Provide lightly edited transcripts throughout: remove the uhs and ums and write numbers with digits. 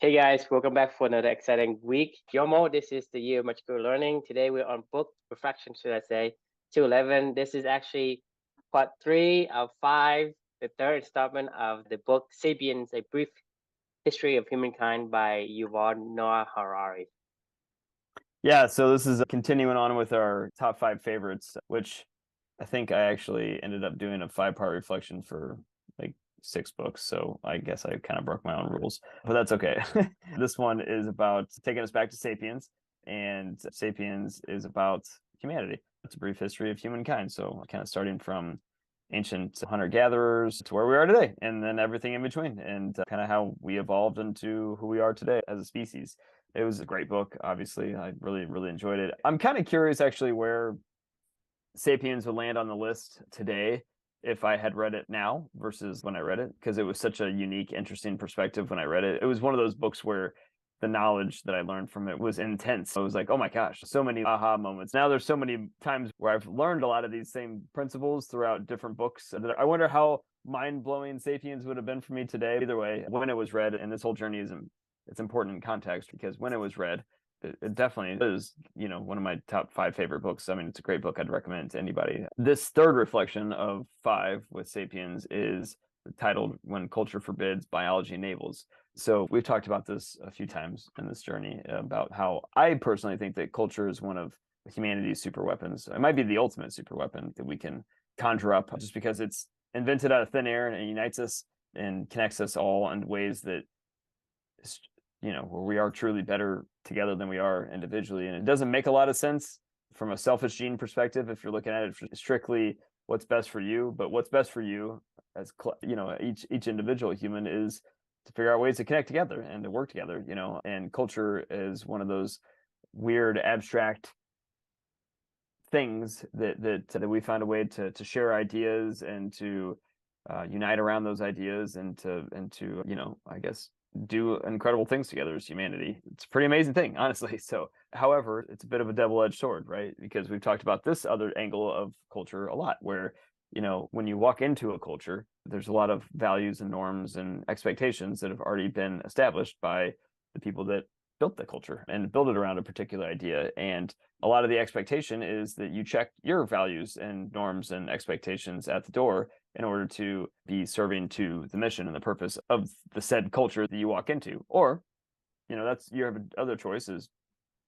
Hey guys, welcome back for another exciting week. YOML, this is the year of magical learning. Today we're on book refraction, should I say, 211. This is actually part three of five, the third installment of the book Sapiens, A Brief History of Humankind by Yuval Noah Harari. Yeah, so this is continuing on with our top five favorites, which I think I actually ended up doing a five-part reflection for like six books. So I guess I kind of broke my own rules, but that's okay. This one is about taking us back to Sapiens, and Sapiens is about humanity. It's a brief history of humankind. So kind of starting from ancient hunter-gatherers to where we are today, and then everything in between, and kind of how we evolved into who we are today as a species. It was a great book. Obviously, I really, really enjoyed it. I'm kind of curious actually where Sapiens would land on the list today if I had read it now versus when I read it, because it was such a unique, interesting perspective when I read it. It was one of those books where the knowledge that I learned from it was intense. I was like, oh my gosh, so many aha moments. Now there's so many times where I've learned a lot of these same principles throughout different books. I wonder how mind-blowing Sapiens would have been for me today. Either way, when it was read, and this whole journey is it's important in context, because when it was read, it definitely is, one of my top five favorite books. I mean, it's a great book. I'd recommend to anybody. This third reflection of five with Sapiens is titled When Culture Forbids, Biology Enables. So we've talked about this a few times in this journey about how I personally think that culture is one of humanity's super weapons. It might be the ultimate super weapon that we can conjure up, just because it's invented out of thin air and it unites us and connects us all in ways that, where we are truly better together than we are individually. And it doesn't make a lot of sense from a selfish gene perspective if you're looking at it strictly what's best for you. But what's best for you as each individual human is to figure out ways to connect together and to work together. And culture is one of those weird abstract things that we find a way to share ideas and to unite around those ideas and to I guess do incredible things together as humanity. It's a pretty amazing thing, honestly. So, however, it's a bit of a double-edged sword, right? Because we've talked about this other angle of culture a lot, where, when you walk into a culture, there's a lot of values and norms and expectations that have already been established by the people that built the culture and built it around a particular idea. And a lot of the expectation is that you check your values and norms and expectations at the door in order to be serving to the mission and the purpose of the said culture that you walk into. Or, that's, you have other choices.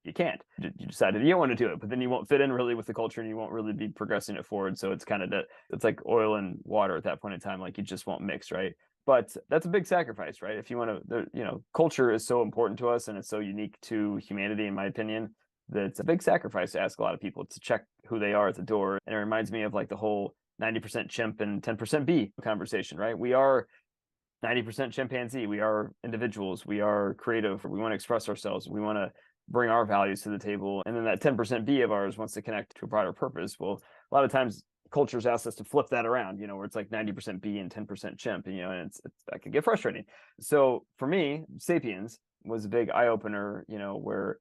You can't. You decided you don't want to do it, but then you won't fit in really with the culture and you won't really be progressing it forward. So it's kind of it's like oil and water at that point in time. Like, you just won't mix, right? But that's a big sacrifice, right? If you want to, culture is so important to us and it's so unique to humanity, in my opinion, that it's a big sacrifice to ask a lot of people to check who they are at the door. And it reminds me of like the whole 90% chimp and 10% bee conversation, right? We are 90% chimpanzee. We are individuals. We are creative. We want to express ourselves. We want to bring our values to the table. And then that 10% bee of ours wants to connect to a broader purpose. Well, a lot of times cultures ask us to flip that around, where it's like 90% bee and 10% chimp, and that can get frustrating. So for me, Sapiens was a big eye opener, where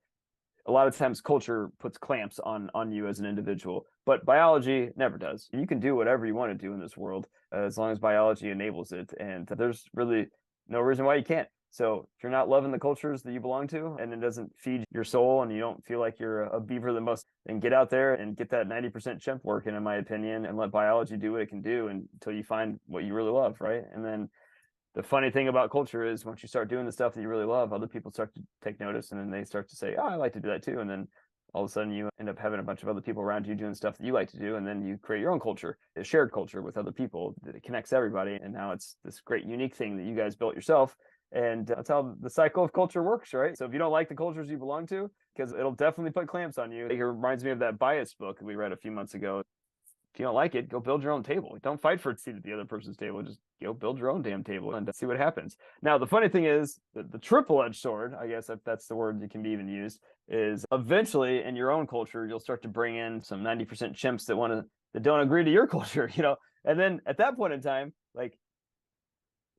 a lot of times culture puts clamps on you as an individual, but biology never does. You can do whatever you want to do in this world as long as biology enables it. And there's really no reason why you can't. So if you're not loving the cultures that you belong to and it doesn't feed your soul and you don't feel like you're a beaver that must, then get out there and get that 90% chimp working, in my opinion, and let biology do what it can do until you find what you really love, right? And then the funny thing about culture is once you start doing the stuff that you really love, other people start to take notice, and then they start to say, oh, I like to do that too. And then all of a sudden you end up having a bunch of other people around you doing stuff that you like to do. And then you create your own culture, a shared culture with other people that it connects everybody. And now it's this great, unique thing that you guys built yourself. And that's how the cycle of culture works, right? So if you don't like the cultures you belong to, because it'll definitely put clamps on you. It reminds me of that bias book we read a few months ago. If you don't like it, go build your own table. Don't fight for a seat at the other person's table. Just go build your own damn table and see what happens. Now, the funny thing is that the triple-edged sword, I guess if that's the word that can be even used, is eventually in your own culture, you'll start to bring in some 90% chimps that don't agree to your culture, And then at that point in time, like,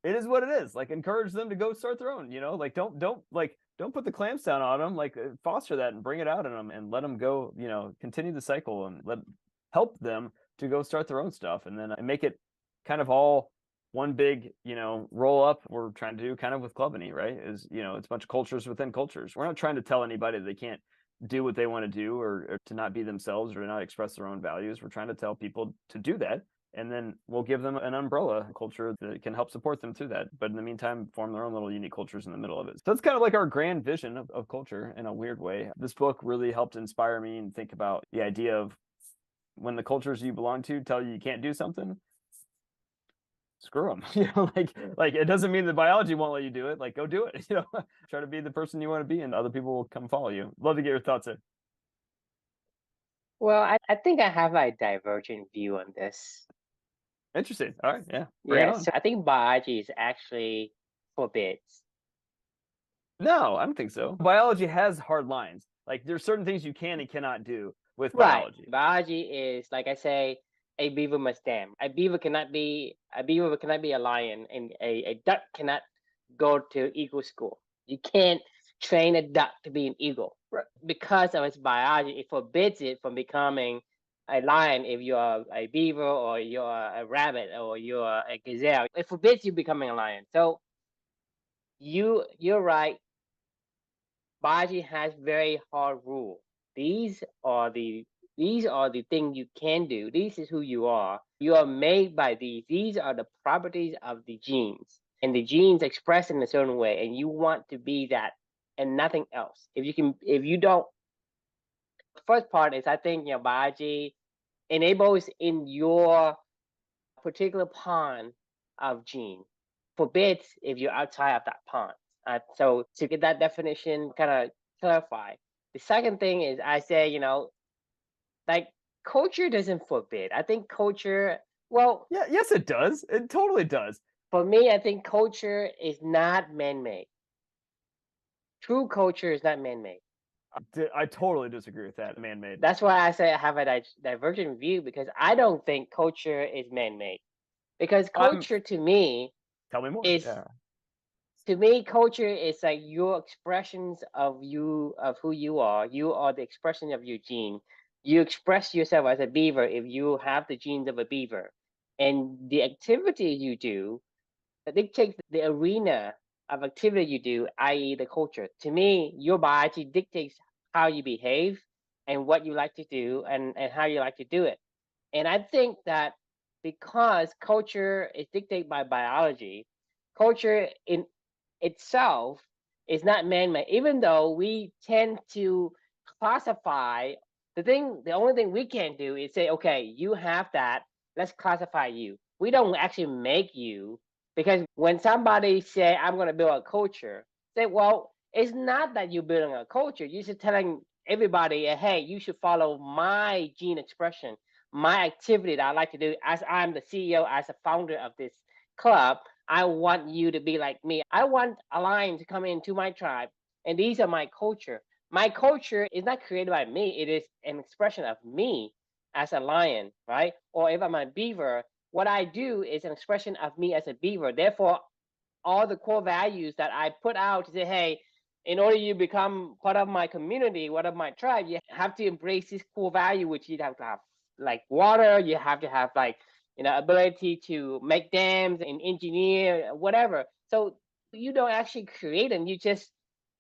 it is what it is. Like, encourage them to go start their own, like, don't put the clamps down on them, like, foster that and bring it out in them and let them go, continue the cycle and help them to go start their own stuff, and then make it kind of all one big, roll up we're trying to do kind of with Clubany, right? Is, it's a bunch of cultures within cultures. We're not trying to tell anybody they can't do what they want to do, or to not be themselves, or to not express their own values. We're trying to tell people to do that. And then we'll give them an umbrella culture that can help support them through that. But in the meantime, form their own little unique cultures in the middle of it. So it's kind of like our grand vision of culture in a weird way. This book really helped inspire me and think about the idea of when the cultures you belong to tell you can't do something, screw them. Like it doesn't mean that biology won't let you do it. Like, go do it. Try to be the person you want to be, and other people will come follow you. Love to get your thoughts in. Well, I think I have a divergent view on this. Interesting. All right. Yeah. Bring it on. So I think biology is actually forbids. No, I don't think so. Biology has hard lines. Like, there's certain things you can and cannot do with Right. biology. Biology is, like I say, a beaver must dam. A beaver cannot be a lion, and a duck cannot go to eagle school. You can't train a duck to be an eagle. Right. Because of its biology, it forbids it from becoming a lion if you're a beaver, or you're a rabbit, or you're a gazelle. It forbids you becoming a lion. So you're right. Biology has very hard rule. These are the things you can do. This is who you are. You are made by these. These are the properties of the genes, and the genes express in a certain way, and you want to be that and nothing else. If you don't, first part is, I think, biology enables in your particular pond of gene, forbids if you're outside of that pond. So to get that definition kind of clarified. The second thing is, I say, like, culture doesn't forbid. I think culture, well, Yeah, yes, it does. It totally does. for me, I think culture is not man-made. True culture is not man-made. I totally disagree with that. Man-made. That's why I say I have a divergent view, because I don't think culture is man-made. Because culture to me Tell me more. is, Yeah. to me, culture is like your expressions of who you are. You are the expression of your gene. You express yourself as a beaver if you have the genes of a beaver. And the activity you do dictates the arena of activity you do, i.e., the culture. To me, your biology dictates how you behave and what you like to do, and how you like to do it. And I think that because culture is dictated by biology, culture in itself is not man-made, even though we tend to classify the only thing we can do is say, okay, you have that, let's classify you. We don't actually make you, because when somebody say, I'm going to build a culture, say, well, it's not that you're building a culture, you're just telling everybody, hey, you should follow my gene expression, my activity that I like to do. As I'm the CEO, as a founder of this club, I want you to be like me. I want a lion to come into my tribe, and these are my culture. My culture is not created by me, it is an expression of me as a lion, right? Or if I'm a beaver, what I do is an expression of me as a beaver. Therefore, all the core values that I put out to say, hey, in order you become part of my community, part of my tribe, you have to embrace this core value, which you have to have like water, you have to have like, ability to make dams and engineer, whatever. So you don't actually create them, you just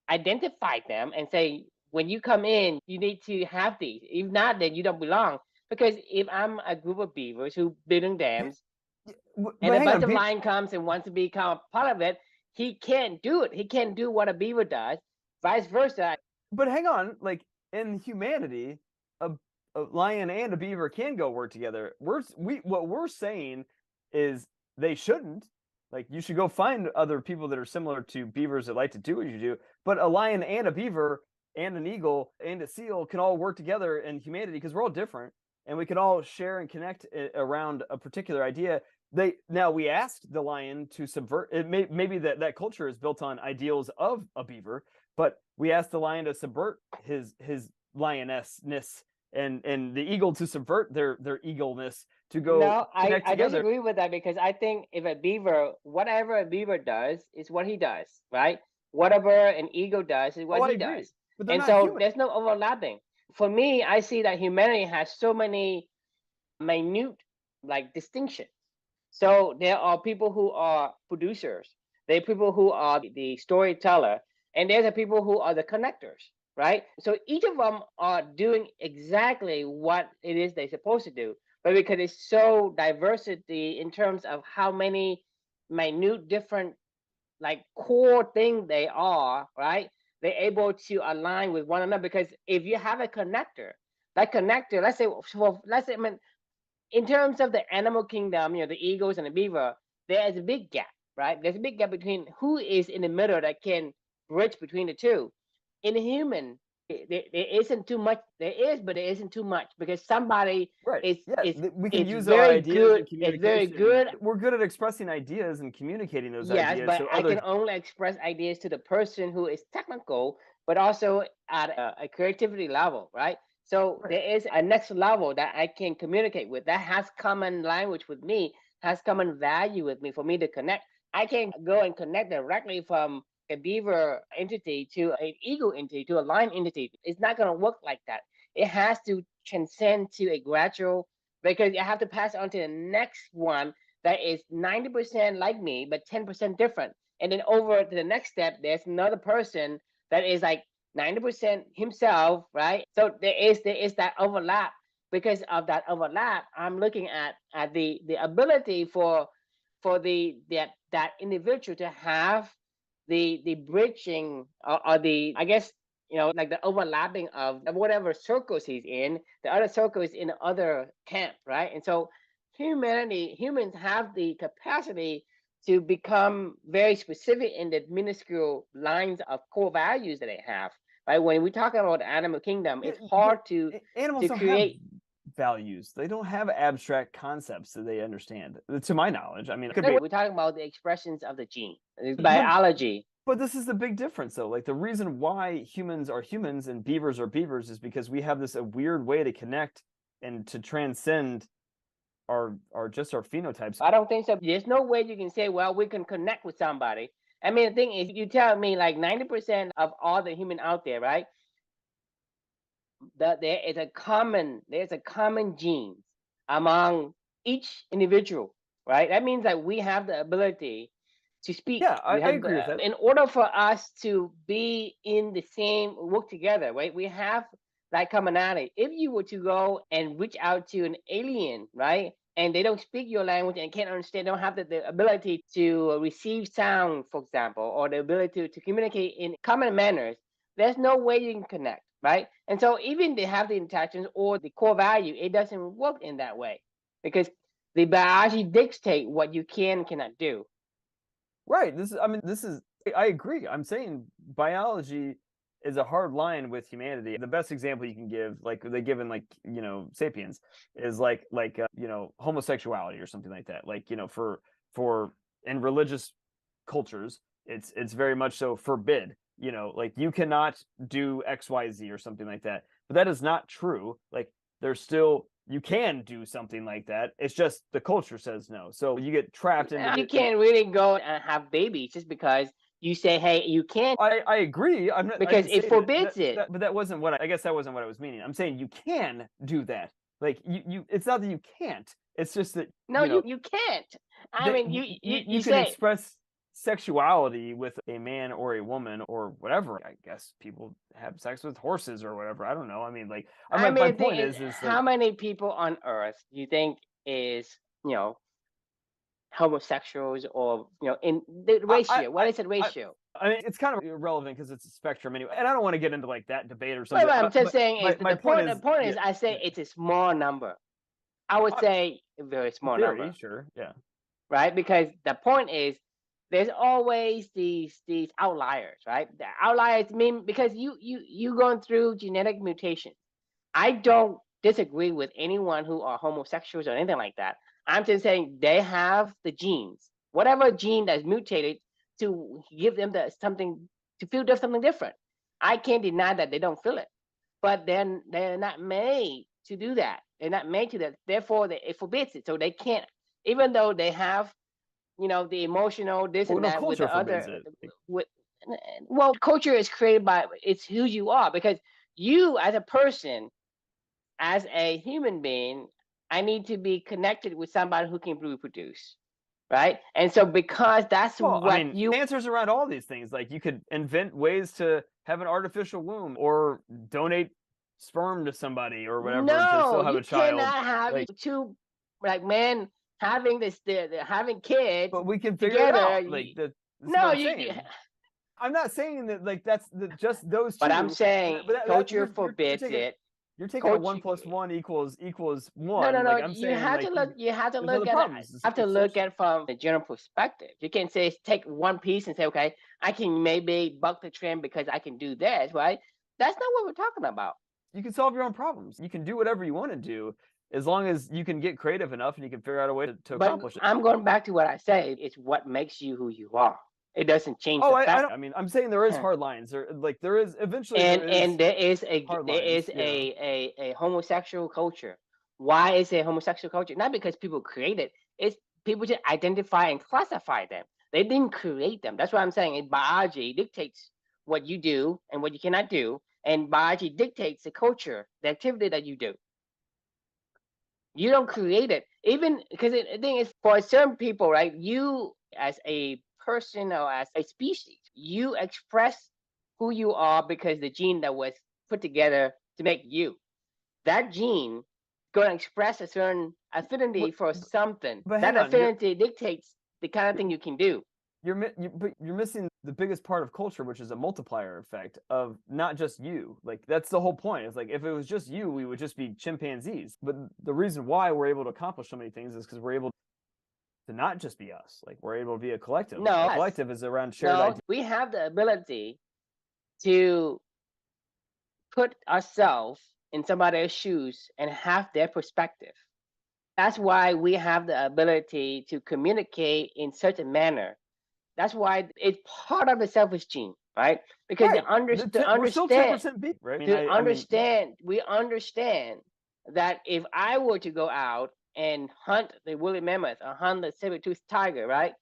identify them and say, when you come in, you need to have these. If not, then you don't belong. Because if I'm a group of beavers who building dams, and a bunch of lion comes and wants to become a part of it, he can't do it. He can't do what a beaver does, vice versa. But hang on, like, in humanity, a lion and a beaver can go work together. What we're saying is they shouldn't. Like, you should go find other people that are similar to beavers that like to do what you do. But a lion and a beaver and an eagle and a seal can all work together in humanity, because we're all different, and we can all share and connect around a particular idea. Now we asked the lion to subvert it. Maybe that culture is built on ideals of a beaver, but we asked the lion to subvert his lionessness, and the eagle to subvert their eagleness, to go connect together. I disagree with that, because I think if a beaver, whatever a beaver does is what he does, right? Whatever an eagle does is what he does. And so there's no overlapping. For me, I see that humanity has so many minute like distinctions. So there are people who are producers. There are people who are the storyteller, and there's the people who are the connectors, right? So each of them are doing exactly what it is they're supposed to do, but because it's so diversity in terms of how many minute different like core thing they are, right? They're able to align with one another because if you have a connector, that connector, let's say, well, let's say, I mean, in terms of the animal kingdom, the eagles and the beaver, there is a big gap, right? There's a big gap between who is in the middle that can bridge between the two. In the human, there isn't too much. There is, but there isn't too much because somebody Right. is Yeah, is we can is use our very ideas good. and Is very communication. good. We're good at expressing ideas and communicating those Yes, ideas but so I other. can only express ideas to the person who is technical, but also at a creativity level, right? So Right. there is a next level that I can communicate with that has common language with me, has common value with me for me to connect. I can go and connect directly from a beaver entity to an eagle entity to a lion entity. It's not going to work like that. It has to transcend to a gradual because you have to pass on to the next one that is 90% like me, but 10% different. And then over to the next step, there's another person that is like 90% himself, right? So there is that overlap. Because of that overlap, I'm looking at the ability for that individual to have the bridging or the, I guess, like the overlapping of whatever circles he's in. The other circle is in the other camp, right? And so humans have the capacity to become very specific in the minuscule lines of core values that they have, right? When we talk about the animal kingdom, Yeah, it's hard to animals don't have create. values. They don't have abstract concepts that they understand, to my knowledge. I mean, it could be, We're talking about the expressions of the gene, but biology. but this is the big difference, though. Like the reason why humans are humans and beavers are beavers is because we have this a weird way to connect and to transcend our just our phenotypes. I don't think so. There's no way you can say, well, we can connect with somebody. I mean, the thing is, you tell me like 90% of all the human out there, right? That there's a common genes among each individual, right? That means that we have the ability to speak. Yeah, We I have agree with that. in order for us to be in the same work together, right? We have that commonality. If you were to go and reach out to an alien, right? And they don't speak your language and can't understand, don't have the ability to receive sound, for example, or the ability to communicate in common manners, there's no way you can connect, right? And so even they have the intentions or the core value, it doesn't work in that way because the biology dictate what you can and cannot do. Right. This is, I agree. I'm saying biology is a hard line with humanity. The best example you can give, like they give in like, Sapiens, is homosexuality or something like that. Like, for in religious cultures, it's very much so forbid, like you cannot do XYZ or something like that. But that is not true. Like there's still you can do something like that. It's just the culture says no. So you get trapped into You can't really go and have babies just because you say, hey, you can't, I agree. I because didn't it say forbids it. but that wasn't what I guess that wasn't what I was meaning. I'm saying you can do that. Like it's not that you can't. It's just that No, you can't. I that mean, you you can say, express sexuality with a man or a woman or whatever. I guess people have sex with horses or whatever. I don't know. I mean, like I my mean, the thing point is, is like how many people on earth do you think is, you know, homosexuals or, in the ratio? What is the I ratio? I mean, it's kind of irrelevant because it's a spectrum anyway, and I don't want to get into like that debate or Well, something. I'm just saying is My the point point. The is, point yeah, is, I yeah, say it's a small number. I would say a very in small theory, number, sure, yeah. right? Because the point is, there's always these outliers, right? The outliers mean because you going through genetic mutation. I don't disagree with anyone who are homosexuals or anything like that. I'm just saying they have the genes, whatever gene that's mutated to give them something to feel something different. I can't deny that they don't feel it, but then they're not made to do that. They're not made to that. Therefore, it forbids it. So they can't, even though they have, the emotional this Well, and no, that with culture the forbids other it. with well, culture is created by it's who you are because you as a person, as a human being, I need to be connected with somebody who can reproduce. right? And so because that's Well, what I mean, you answers around all these things. Like you could invent ways to have an artificial womb or donate sperm to somebody or whatever to no, still have you a child. cannot have Like, two like men having having kids but we can figure it together. out. Like that's what No, I'm you saying. I'm not saying that like that's just those but I'm two. saying But culture you're forbids taking it. a Culture, 1 + 1 equals no, no, one. no. Like I'm You saying, have to like look. You have to there's look other at it. problems Have to look associated. at it from the general perspective. You can say take one piece and say, okay, I can maybe buck the trend because I can do this, right? That's not what we're talking about. You can solve your own problems. You can do whatever you want to do as long as you can get creative enough and you can figure out a way to But accomplish it. I'm going back to what I say. It's what makes you who you are. It doesn't change Oh, the I fact. don't. I mean, I'm saying there is Huh. hard lines. There is eventually there is And there is hard lines. a homosexual culture. Why is it a homosexual culture? Not because people create it. It's people just identify and classify them. They didn't create them. That's what I'm saying. Biology dictates what you do and what you cannot do, and biology dictates the culture, the activity that you do. You don't create it, even because the thing is, for certain people, right? You as a person or as a species, you express who you are because the gene that was put together to make you. That gene going to express a certain affinity What, for something. but That hang on, affinity dictates the kind of thing you can do. but you're missing the biggest part of culture, which is a multiplier effect of not just you. Like that's the whole point. It's like if it was just you, we would just be chimpanzees. But the reason why we're able to accomplish so many things is because we're able to not just be us. Like we're able to be a collective. No, A collective is around shared no, ideas. we have the ability to put ourselves in somebody else's shoes and have their perspective. That's why we have the ability to communicate in such a manner. That's why it's part of the selfish gene, right? Because Right. We're still 10% beef, right? we understand that if I were to go out and hunt the woolly mammoth or hunt the saber-toothed tiger, right?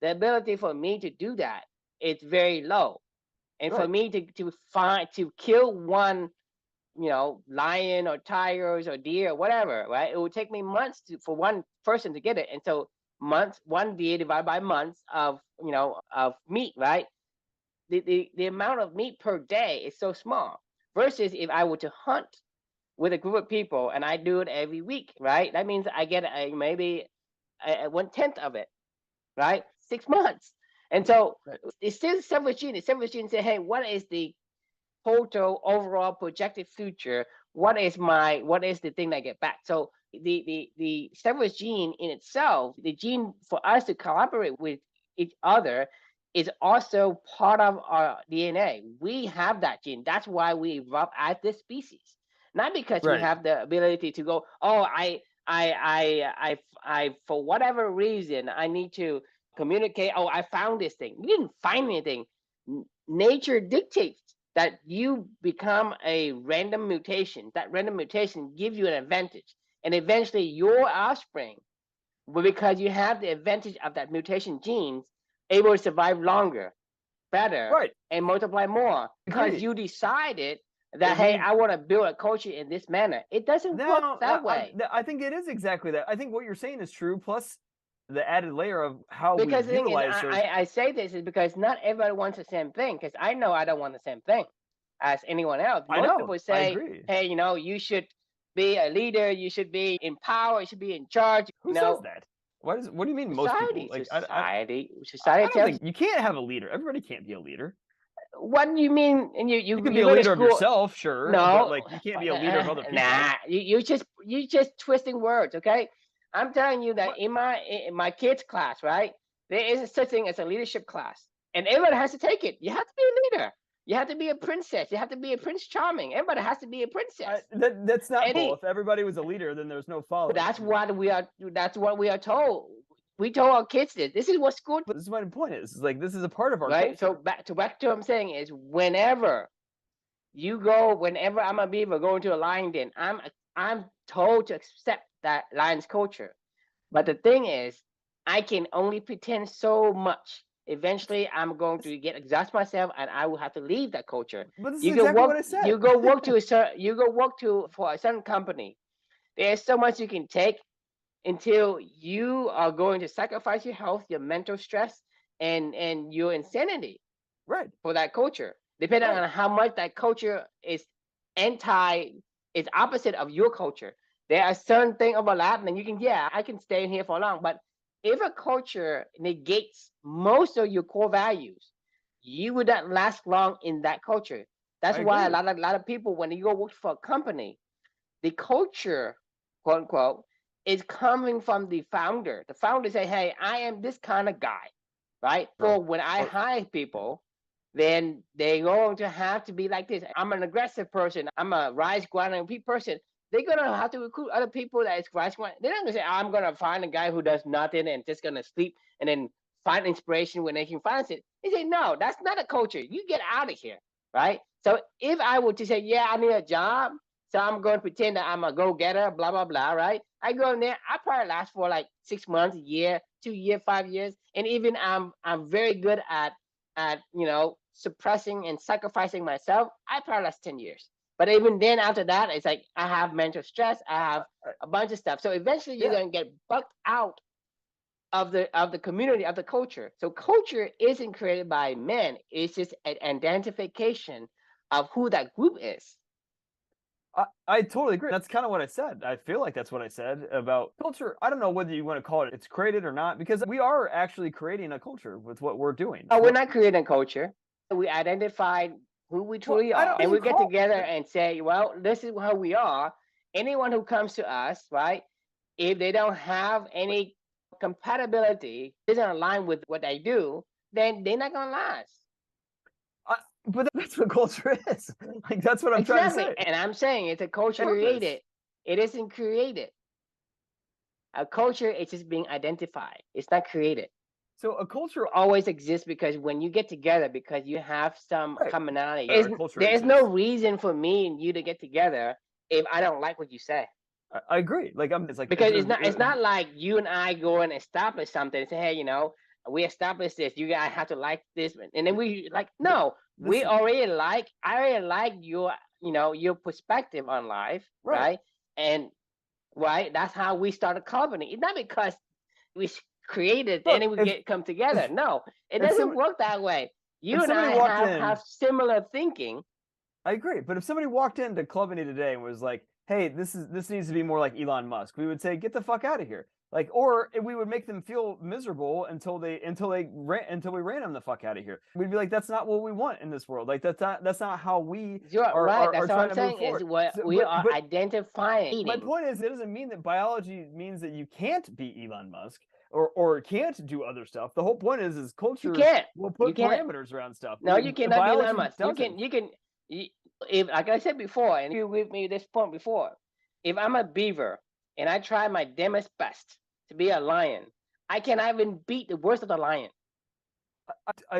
The ability for me to do that is very low. And for Right. me to kill one, lion or tigers or deer or whatever, right? It would take me months for one person to get it. And so months, one deer divided by months of meat, right? The amount of meat per day is so small. Versus if I were to hunt with a group of people and I do it every week, right? That means I get maybe 1/10 of it, right? 6 months. And so Right. it's still selfish gene. The selfish gene say, hey, what is the total overall projected future? What is the thing that I get back? So the selfish gene in itself, the gene for us to collaborate with each other, is also part of our DNA. We have that gene. That's why we evolved as this species, not because we Right. have the ability to go, oh, I for whatever reason I need to communicate. Oh, I found this thing. We didn't find anything. Nature dictates that you become a random mutation. That random mutation gives you an advantage, and eventually your offspring, because you have the advantage of that mutation genes, able to survive longer, better, Right. and multiply more because Agreed. you decided that, It hey, means I want to build a culture in this manner. It doesn't work no, that way. I think it is exactly that. I think what you're saying is true. Plus the added layer of how we Because the thing is, utilize those. I say this is because not everybody wants the same thing. Because I know I don't want the same thing as anyone else. I Most know. people I say, agree. hey, you should be a leader. You should be in power. You should be in charge. Who says that? What do you mean most people? Society, Like society I don't tells you. think you can't have a leader. Everybody can't be a leader. What do you mean? And You can be you a go to leader of school. yourself, sure, but No, like you can't be a leader of other people. nah. You just twisting words. Okay, I'm telling you that What? in my kids' class, right? There is a such thing as a leadership class, and everybody has to take it. You have to be a leader. You have to be a princess. You have to be a Prince Charming. Everybody has to be a princess. That's not Paul. Eddie, If everybody was a leader, then there's no following. that's what we are. That's what we are told. We told our kids this. This is what school. But this is my point is like this is a part of our Right. So culture. back to what I'm saying is whenever I'm a beaver going to a lion den, I'm told to accept that lion's culture. But the thing is, I can only pretend so much. Eventually, I'm going to get exhaust myself, and I will have to leave that culture. But this is You go exactly what work. I said. You go work to a certain. You go work to for a certain company. There's so much you can take, until you are going to sacrifice your health, your mental stress, and your insanity Right. for that culture, depending Right. on how much that culture is is opposite of your culture. There are certain things overlap, and you can, yeah, I can stay in here for long. But if a culture negates most of your core values, you would not last long in that culture. That's I why agree. a lot of people, when you go work for a company, the culture, quote unquote, is coming from the founder. The founder say, "Hey, I am this kind of guy," right? For when I Or hire people, then they're going to have to be like this. I'm an aggressive person. I'm a rise grinding person. They're gonna have to recruit other people that is rise grinding. They're not gonna say, "I'm gonna find a guy who does nothing and just gonna sleep and then find inspiration when they can find it." They say, "No, that's not a culture. You get out of here," right? So if I were to say, "Yeah, I need a job," so I'm going to pretend that I'm a go-getter, blah blah blah, right? I go in there, I probably last for like 6 months, a year, 2 years, 5 years, and even I'm very good at suppressing and sacrificing myself. I probably last 10 years. But even then, after that, it's like I have mental stress, I have a bunch of stuff. So eventually, you're yeah. gonna get bucked out of the community, of the culture. So culture isn't created by men; it's just an identification of who that group is. I totally agree. That's kind of what I said. I feel like that's what I said about culture. I don't know whether you want to call it's created or not, because we are actually creating a culture with what we're doing. We're not creating culture. We identified who we Well, truly I are, don't and you we get call together it. and say, "Well, this is how we are." Anyone who comes to us, right? If they don't have any compatibility, doesn't align with what I do, then they're not gonna last. I, but that's what culture is. Like that's what I'm trying to Exactly, say. and I'm saying it's a culture Purpose. created. It isn't created. A culture is just being identified. It's not created. So a culture, Always exists because when you get together, because you have some right? commonality, A culture there is no exists. reason for me and you to get together if I don't like what you say. I agree. Like I'm. It's like if Because there's it's not like you and I go and establish something and say, "Hey, we established this. You guys have to like this," and then we like, but no, we listen, already like. I already like your perspective on life, right? right? And right, that's how we start a company. It's not because we created and Look, then we get come together. No, it if doesn't some work that way. if You and somebody I walked have in, similar thinking. I agree. But if somebody walked into Clubany today and was like, "Hey, this needs to be more like Elon Musk," we would say, "Get the fuck out of here." Like, or we would make them feel miserable until we ran them the fuck out of here. We'd be like, "That's not what we want in this world. Like, that's not how we You're are right. are, are That's all trying I'm to move saying is forward." what So, we are but my identifying. point is, it doesn't mean that biology means that you can't be Elon Musk or can't do other stuff. The whole point is You cultures can't. will You put can't. parameters around stuff. No, you cannot be Biology llamas. You can. doesn't. You can. You, if like I said before, and you with me this point before, if I'm a beaver and I try my damnest best to be a lion, I cannot even beat the worst of the lion.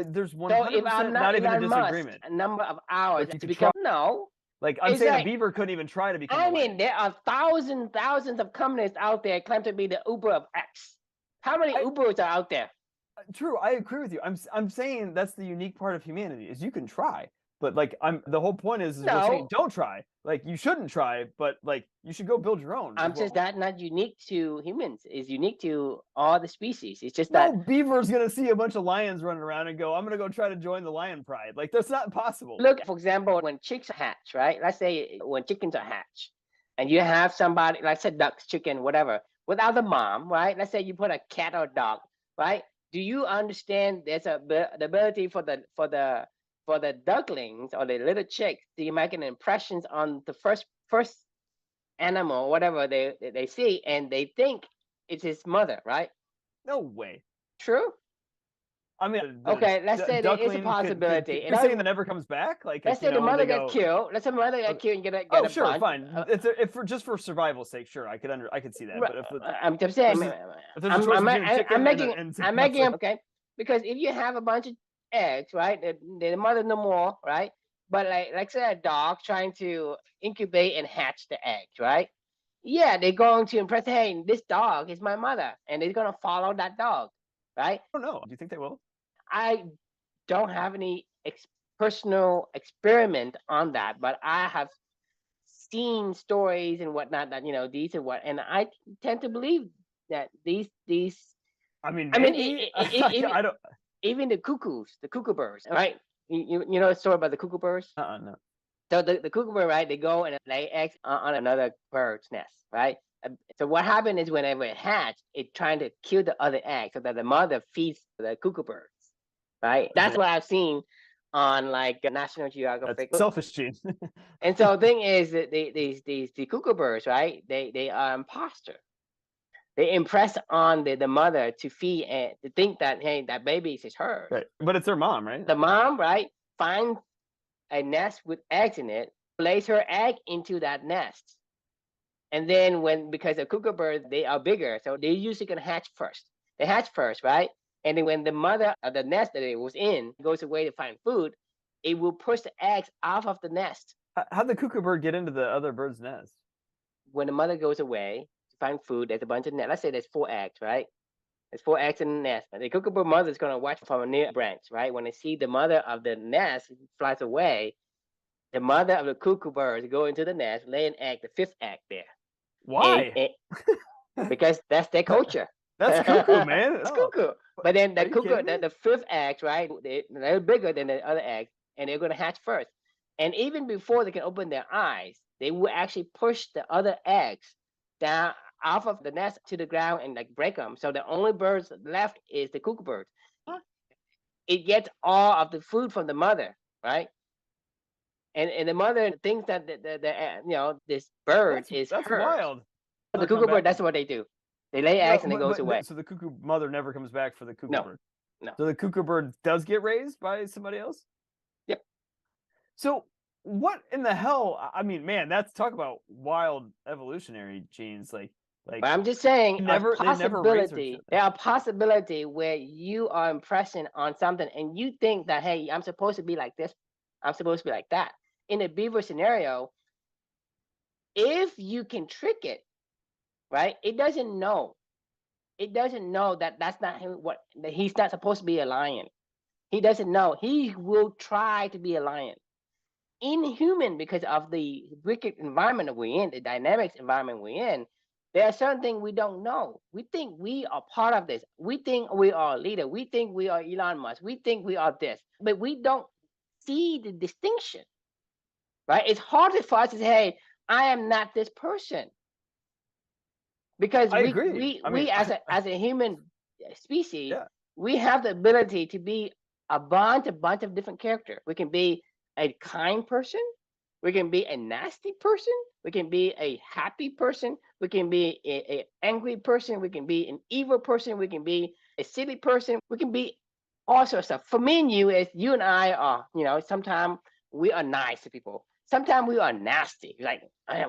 There's So if I'm 100% not not even a Elon Musk, disagreement. a number of hours Like you to could try. become no, Like I'm it's saying, a like beaver couldn't even try to become a I mean lion. there are thousands of companies out there claim to be the Uber of X. How many I Ubers are out there? True. I agree with you. I'm saying that's the unique part of humanity is you can try, but like I'm the whole point is we're saying No, don't try. Like you shouldn't try, but like you should go build your own. Is I'm what just that not unique to humans. It's unique to all the species. It's just No that beaver's gonna see a bunch of lions running around and go, I'm gonna go try to join the lion pride. Like that's not possible. look, for example, when chicks hatch, right? Let's say when chickens are hatched, and you have somebody, like say ducks, chicken, whatever, without the mom, right? Let's say you put a cat or a dog, right? Do you understand there's the ability for the ducklings or the little chicks to make an impressions on the first animal, whatever they see, and they think it's his mother, right? No way. True. I mean, Okay, let's say there is a duckling possibility. you're saying that never comes back? Let's say the mother gets killed. Let's say the mother got killed and get oh a sure, bunch. fine. It's if for just for survival's sake, sure, I could see that. But I'm just saying. if there's a choice between a chicken and I'm that's making okay because if you have a bunch of eggs, right, the mother no more, right, but like say a dog trying to incubate and hatch the eggs, right? Yeah, they're going to impress. Hey, this dog is my mother, and they're gonna follow that dog, right? I don't know. Do you think they will? I don't have any personal experiment on that, but I have seen stories and whatnot that these are what, and I tend to believe that these I mean, I mean, maybe. even I don't. even the cuckoo birds, right? You know the story about the cuckoo birds? No. So the cuckoo bird, right? They go and lay eggs on another bird's nest, right? So what happened is whenever it hatch, it trying to kill the other egg so that the mother feeds the cuckoo birds, right? That's what I've seen on like National That's Geographic. selfish, Gene. And so the thing is that the cuckoo birds, right? They are imposter. They impress on the mother to feed and to think that hey, that baby is hers. Right, but it's their mom, right? The mom, right, finds a nest with eggs in it, lays her egg into that nest. And then because the cuckoo birds, they are bigger, so they usually gonna hatch first. They hatch first, right? And then when the mother of the nest that it was in goes away to find food, it will push the eggs off of the nest. How'd the cuckoo bird get into the other bird's nest? When the mother goes away to find food, there's a bunch of nest. Let's say there's 4 eggs, right? There's 4 eggs in the nest. And the cuckoo bird mother is gonna watch from a near branch, right? When they see the mother of the nest flies away, the mother of the cuckoo birds go into the nest, lay an egg, the 5th egg there. Why? Because that's their culture. That's cuckoo, man. It's cuckoo. But then the cuckoo, kidding me? the 5th egg, right? They're bigger than the other eggs, and they're going to hatch first. And even before they can open their eyes, they will actually push the other eggs down off of the nest to the ground and like break them. So the only birds left is the cuckoo bird. It gets all of the food from the mother, right? And the mother thinks that this bird is That's hers. wild. The cuckoo bird, that's what they do. They lay eggs and it goes away. So the cuckoo mother never comes back for the cuckoo bird. No. So the cuckoo bird does get raised by somebody else? Yep. So what in the hell? I mean, man, that's talk about wild evolutionary genes. Like but I'm just saying, there are possibility where you are impressing on something and you think that, hey, I'm supposed to be like this. I'm supposed to be like that. In a beaver scenario, if you can trick it, right? It doesn't know. It doesn't know that that's not him. That he's not supposed to be a lion. He doesn't know. He will try to be a lion. Inhuman because of the wicked environment that we're in, the dynamics environment we're in. There are certain things we don't know. We think we are part of this. We think we are a leader. We think we are Elon Musk. We think we are this, but we don't see the distinction, right? It's hard for us to say, hey, I am not this person. Because we as a human species, we have the ability to be a bunch of different characters. We can be a kind person. We can be a nasty person. We can be a happy person. We can be a angry person. We can be an evil person. We can be a silly person. We can be all sorts of stuff. For me and you, as you and I are, sometimes we are nice to people. Sometimes we are nasty. Like,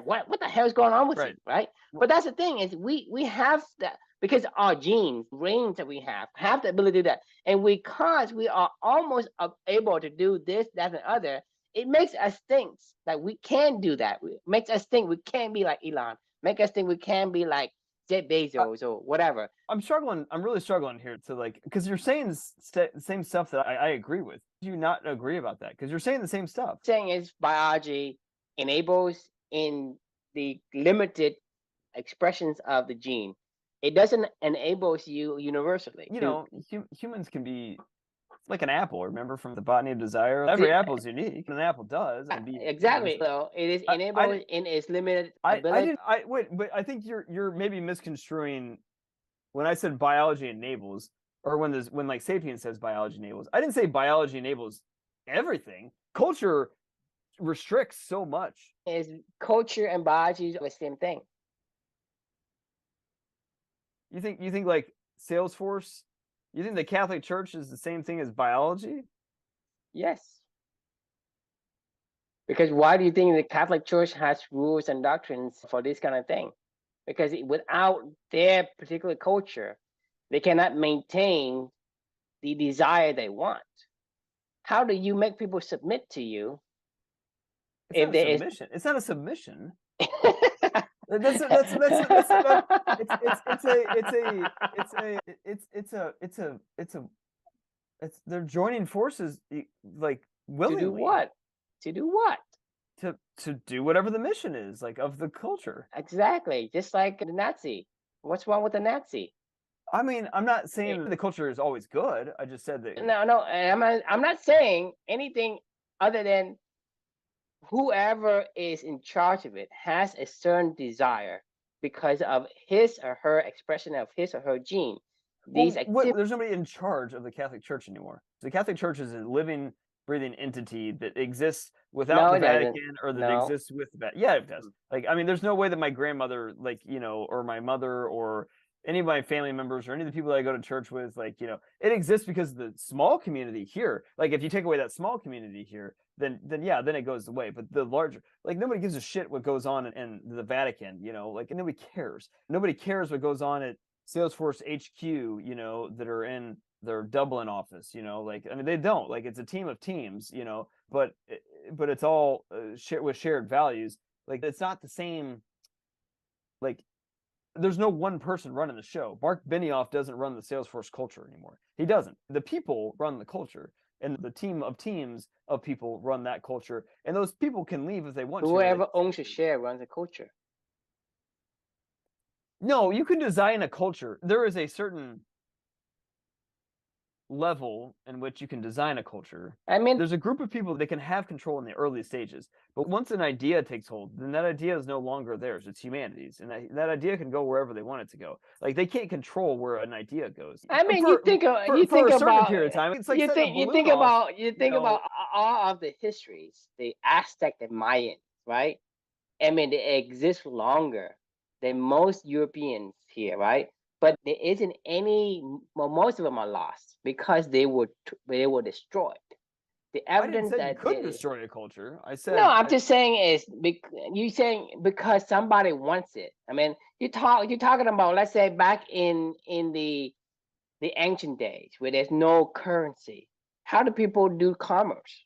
what the hell is going on with you, right? But that's the thing is we have that because our genes, range that we have the ability to do that. And because we are almost able to do this, that, and other, it makes us think that we can do that. It makes us think we can be like Elon. Make us think we can be like Jeff Bezos or whatever. I'm struggling. I'm really struggling here to because you're saying the same stuff that I agree with. Do you not agree about that? Because you're saying the same stuff. Saying is biology enables in the limited expressions of the gene. It doesn't enable you universally. Humans can be like an apple. Remember from the Botany of Desire? Every apple is unique. An apple does. Exactly. So it is enabled in its limited ability. But I think you're maybe misconstruing when I said biology enables, or when like Sapiens says biology enables. I didn't say biology enables everything. Culture restricts so much. Is culture and biology the same thing? You think like Salesforce? You think the Catholic Church is the same thing as biology? Yes. Because why do you think the Catholic Church has rules and doctrines for this kind of thing? Because without their particular culture, they cannot maintain the desire they want. How do you make people submit to you? It's not a submission. It's they're joining forces like willingly. To do what? To do what? To do whatever the mission is, like of the culture. Exactly. Just like the Nazi. What's wrong with the Nazi? I mean, I'm not Eh, saying the culture is always good. I just said that. no, and I'm not saying anything other than whoever is in charge of it has a certain desire because of his or her expression of his or her gene. These Well, there's nobody in charge of the Catholic Church anymore. The Catholic Church is a living, breathing entity that exists without no, the it doesn't. Vatican, or that No, exists with the Vatican. Yeah, it does. Like, I mean, there's no way that my grandmother, like, or my mother, or any of my family members, or any of the people that I go to church with, like, it exists because of the small community here. Like, if you take away that small community here, then yeah, then it goes away. But the larger, like, nobody gives a shit what goes on in the Vatican, like, nobody cares. Nobody cares what goes on at Salesforce HQ, that are in their Dublin office, like, I mean, they don't, like, it's a team of teams, but it's all with shared values. Like, it's not the same. Like, there's no one person running the show. Mark Benioff doesn't run the Salesforce culture anymore. He doesn't. The people run the culture, and the team of teams of people run that culture. And those people can leave if they want to. whoever owns a share runs a culture. No, you can design a culture. There is a certain level in which you can design a culture. I mean, there's a group of people that can have control in the early stages, but once an idea takes hold, then that idea is no longer theirs. It's humanity's, and that idea can go wherever they want it to go. Like, they can't control where an idea goes. I mean, for, you think for a certain about period of time. It's like you setting think a balloon off, you think about all of the histories, the Aztec, the Mayan, right? I mean, they exist longer than most Europeans here, right? But there isn't any. Well, most of them are lost because they were destroyed. The I didn't evidence say you that couldn't destroy a culture. I said, no, I'm just saying is you saying because somebody wants it. I mean, you're talking about, let's say, back in the ancient days where there's no currency. How do people do commerce?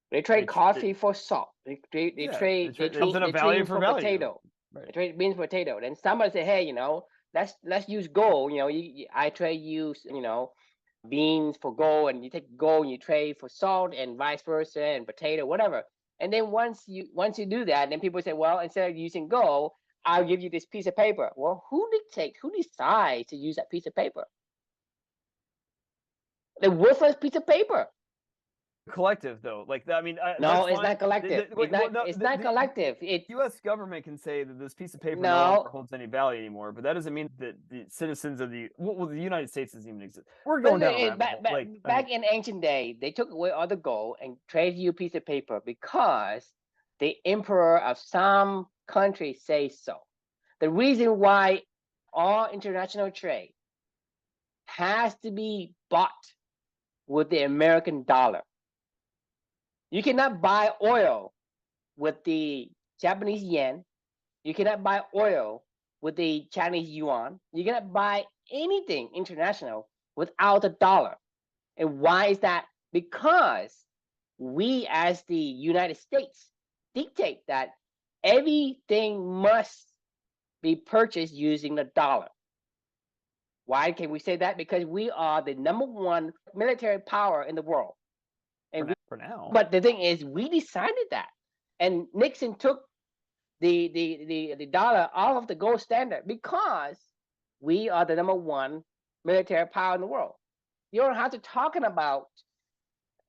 They trade coffee for salt. They trade value beans for for value. potato. Right. They trade beans for potato. Then somebody say, hey, let's use gold. I trade you, beans for gold, and you take gold and you trade for salt, and vice versa, and potato, whatever. And then once you do that, then people say, well, instead of using gold, I'll give you this piece of paper. Well, who decides to use that piece of paper? The worthless piece of paper. Collective, though, like, I mean, no, it's not collective. It's not collective. The U.S. government can say that this piece of paper no longer holds any value anymore, but that doesn't mean that the citizens of the United States doesn't even exist. We're going down a rabbit hole. Back in ancient days, they took away all the gold and traded you a piece of paper because the emperor of some country says so. The reason why all international trade has to be bought with the American dollar. You cannot buy oil with the Japanese yen. You cannot buy oil with the Chinese yuan. You cannot buy anything international without the dollar. And why is that? Because we, as the United States, dictate that everything must be purchased using the dollar. Why can we say that? Because we are the #1 military power in the world. And for now. But the thing is, we decided that, and Nixon took the dollar off of the gold standard because we are the #1 military power in the world. You don't have to talking about,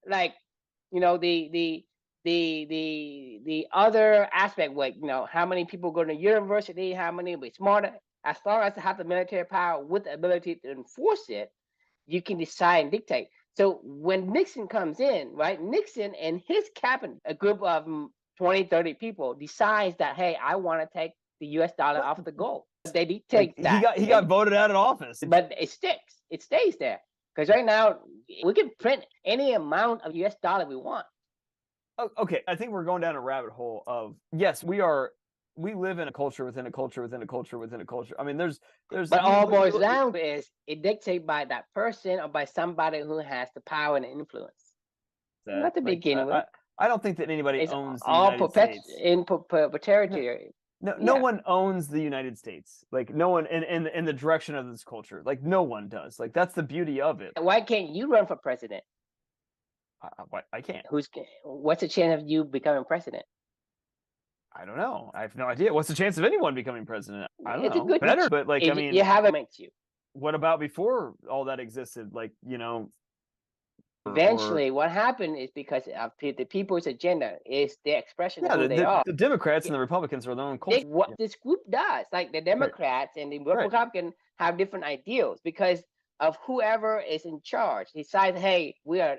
like, the other aspect, where how many people go to university, how many be smarter. As long as they have the military power with the ability to enforce it, you can decide and dictate. So when Nixon comes in, right, Nixon and his cabinet, a group of 20, 30 people, decides that, hey, I want to take the US dollar off the gold. They dictate that. He got voted out of office. But it sticks. It stays there. Because right now, we can print any amount of US dollar we want. Okay, I think we're going down a rabbit hole of, yes, we live in a culture within a culture within a culture within a culture. I mean, there's. But all boils down to is it dictated by that person or by somebody who has the power and the influence. Not to begin with. I don't think that anybody owns the United States. In perpetuity. No one owns the United States. Like, no one in the direction of this culture. Like, no one does. Like, that's the beauty of it. Why can't you run for president? I can't. What's the chance of you becoming president? I don't know. I have no idea. What's the chance of anyone becoming president? I don't It's a know. good Better, but like, I if mean, you have it makes you. what about before all that existed? Like, you know, or Eventually, what happened is because of the people's agenda is the expression of yeah, who they are. the Democrats Yeah, and the Republicans are their own culture. what Yeah, this group does, like the right, Democrats and the right. Republicans have different ideals because of whoever is in charge decides, hey, we are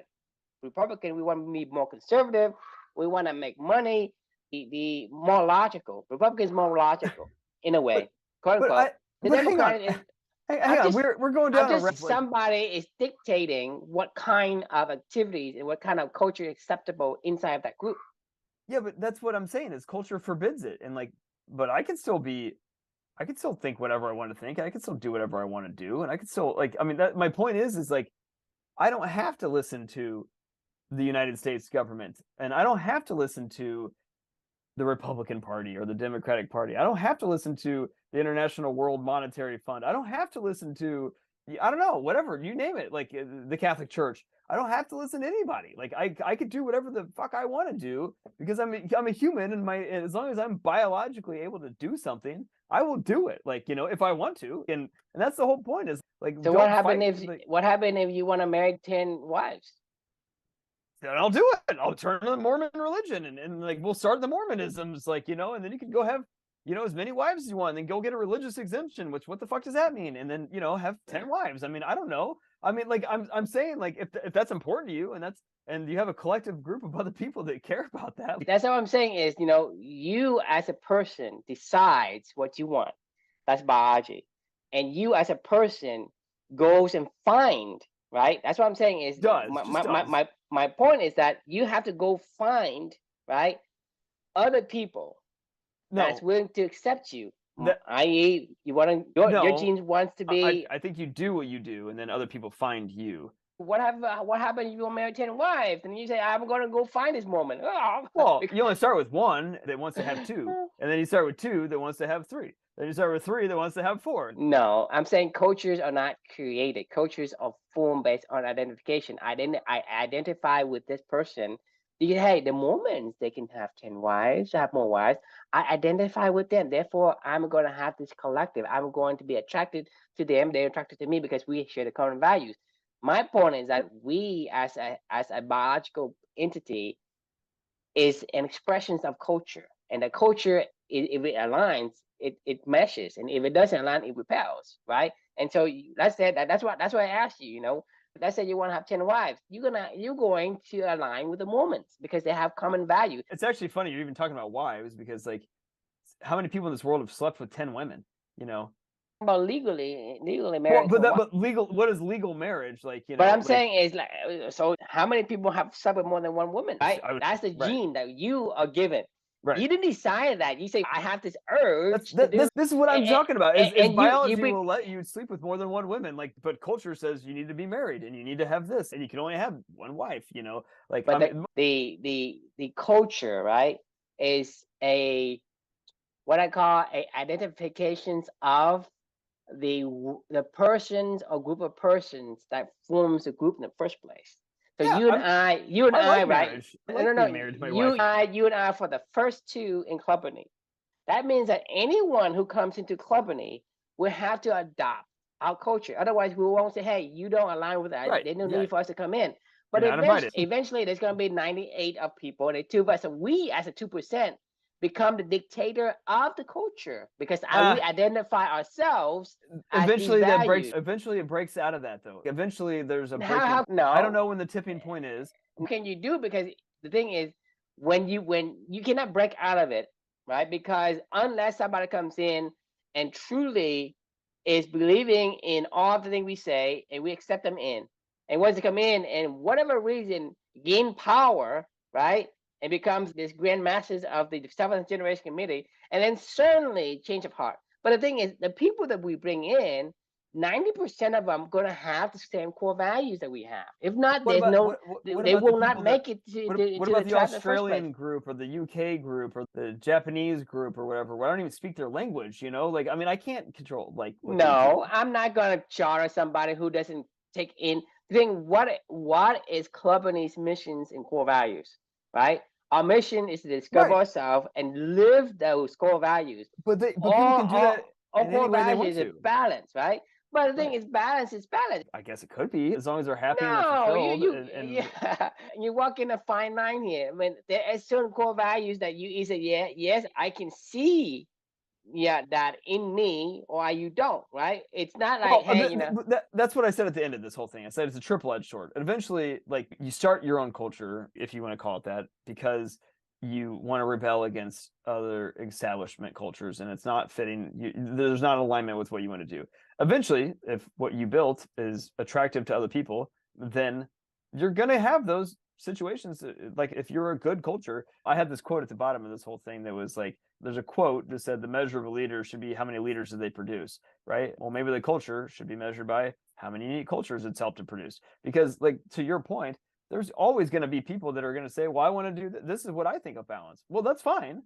Republican, we want to be more conservative, we want to make money, the more logical. Republicans more logical in a But way, quote but unquote. I The but hang on. Democrat is Hang I'm on. just We're going I'm down a just rabbit like somebody is dictating what kind of activities and what kind of culture is acceptable inside of that group. yeah, but that's what I'm saying is culture forbids it. And like but I can still think whatever I want to think. I can still do whatever I want to do. And I can still like I mean that my point is like I don't have to listen to the United States government and I don't have to listen to the Republican Party or the Democratic Party. I don't have to listen to the International World Monetary Fund. I don't have to listen to, I don't know, whatever, you name it, like the Catholic Church. I don't have to listen to anybody. Like I could do whatever the fuck I want to do because I'm a human and as long as I'm biologically able to do something, I will do it. Like, you know, if I want to. And that's the whole point is like So what happened if you want to marry 10 wives? then I'll do it. I'll turn to the Mormon religion and like we'll start the Mormonisms, like, you know, and then you can go have, you know, as many wives as you want, and then go get a religious exemption, which what the fuck does that mean? And then, you know, have 10 wives. I mean, I don't know. I mean, like I'm saying, like, if that's important to you and you have a collective group of other people that care about that. That's what I'm saying is, you as a person decides what you want. That's biology. And you as a person goes and find, right? That's what I'm saying is my point is that you have to go find, right, other people that's willing to accept you. I.e., you want to your genes wants to be. I think you do what you do, and then other people find you. What happened if you want to marry 10 wives and you say I'm going to go find this woman? Oh, well, you only start with one that wants to have two, and then you start with two that wants to have three. Then you start with three that wants to have four. No, I'm saying cultures are not created. Cultures are formed based on identification. I identify with this person. Hey, the Mormons, they can have 10 wives, have more wives. I identify with them. Therefore, I'm going to have this collective. I'm going to be attracted to them. They're attracted to me because we share the common values. My point is that we, as a biological entity, is an expression of culture, and the culture, if it aligns, it meshes, and if it doesn't align, it repels, right? And so that's why I asked you. Let's say you want to have 10 wives, you're going to align with the Mormons because they have common value. It's actually funny you're even talking about wives because like how many people in this world have slept with 10 women, you know? About legally married. Well, but legal. What is legal marriage like? You know. But I'm saying is like, so how many people have slept with more than one woman? Right. That's the gene that you are given. Right. You didn't decide that. You say I have this urge. This is what I'm talking about. Is biology will let you sleep with more than one woman. Like, but culture says you need to be married and you need to have this and you can only have one wife. You know, like. But the culture, right, is what I call identifications of the persons or group of persons that forms the group in the first place. So yeah, you and I, right? You and I for the first two in Clubberny. That means that anyone who comes into Clubberny will have to adopt our culture. Otherwise, we won't say, "Hey, you don't align with that." Right. There's no need for us to come in. But eventually, there's going to be 98 of people, and the 2%. So we, as a 2%, become the dictator of the culture because we identify ourselves. Eventually, it breaks out of that, though. Eventually, there's a break. No, I don't know when the tipping point is. What can you do? Because the thing is, when you cannot break out of it, right? Because unless somebody comes in and truly is believing in all the things we say, and we accept them in, and once they come in, and whatever reason gain power, right? It becomes this grand masses of the 7th generation committee, and then certainly change of heart. But the thing is, the people that we bring in, 90% of them going to have the same core values that we have. If not, they will not make it to what about the Australian group or the UK group or the Japanese group or whatever, where I don't even speak their language, you know? Like, I mean, I can't control, like... No, I'm not going to charter somebody who doesn't take in... The thing, what is Clubberny's missions and core values, right? Our mission is to discover Right. ourselves and live those core values. But people can do that All in any core way they values want is to. balance, right? But the thing Right. is, balance is balance. I guess it could be, as long as they're happy and they're No, fulfilled and yeah, you walk in a fine line here. I mean, there are certain core values that you either, yeah, yes, I can see, yeah, that in me, or you don't, right? It's not like, well, hey, you know, that's what I said at the end of this whole thing. I said it's a triple-edged sword. And eventually, like, you start your own culture, if you want to call it that, because you want to rebel against other establishment cultures, and it's not fitting. There's not alignment with what you want to do. Eventually, if what you built is attractive to other people, then you're gonna have those situations. Like, if you're a good culture, I had this quote at the bottom of this whole thing that was like, there's a quote that said the measure of a leader should be how many leaders do they produce, right? Well, maybe the culture should be measured by how many unique cultures it's helped to produce. Because, like, to your point, there's always going to be people that are going to say, well, I want to do this is what I think of balance. Well, that's fine.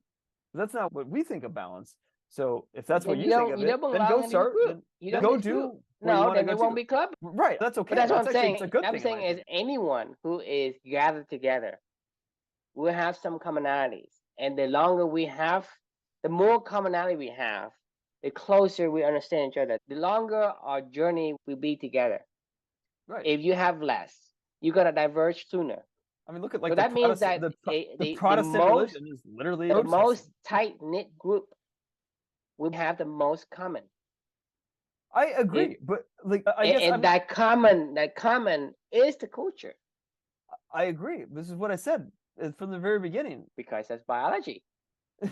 That's not what we think of balance. So if that's what then you think of you it, don't then go belong in this start, group. You then don't go this group. do where you No, want to then go it won't to. be club. Right. That's okay. But that's what That's I'm actually, saying. it's a good I'm thing. saying is anyone who is gathered together will have some commonalities. And the longer we have, the more commonality we have, the closer we understand each other. The longer our journey will be together. Right. If you have less, you're gonna diverge sooner. I mean, look at So like that means that the Protestant religion is literally the processing. most tight knit group will have the most common. I agree, but like I guess And that common is the culture. I agree. This is what I said from the very beginning. Because that's biology. All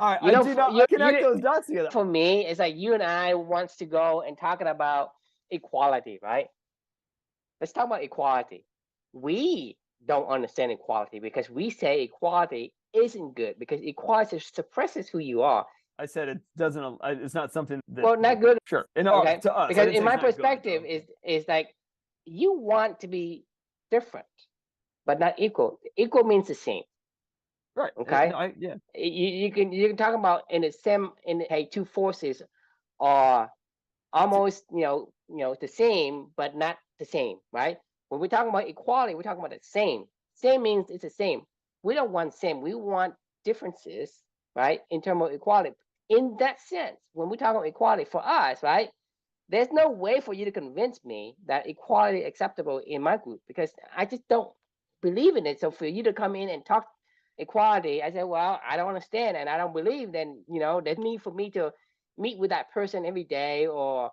right, You I know, do not connect those dots together. For me, it's like you and I wants to go and talking about equality, right? Let's talk about equality. We don't understand equality because we say equality isn't good because equality suppresses who you are. I said it doesn't. It's not something that. Well, not good. Sure. Okay. To us, Because in my perspective, is like you want to be different, but not equal. Equal means the same. Right. Okay. No, yeah. You can talk about in the same hey, two forces are almost the same but not the same, right? When we're talking about equality, we're talking about the same. Same means it's the same. We don't want same, we want differences, right? In terms of equality, in that sense, when we talk about equality for us, right, there's no way for you to convince me that equality is acceptable in my group because I just don't believe in it. So for you to come in and talk equality, I said, well, I don't understand and I don't believe. Then there's need for me to meet with that person every day or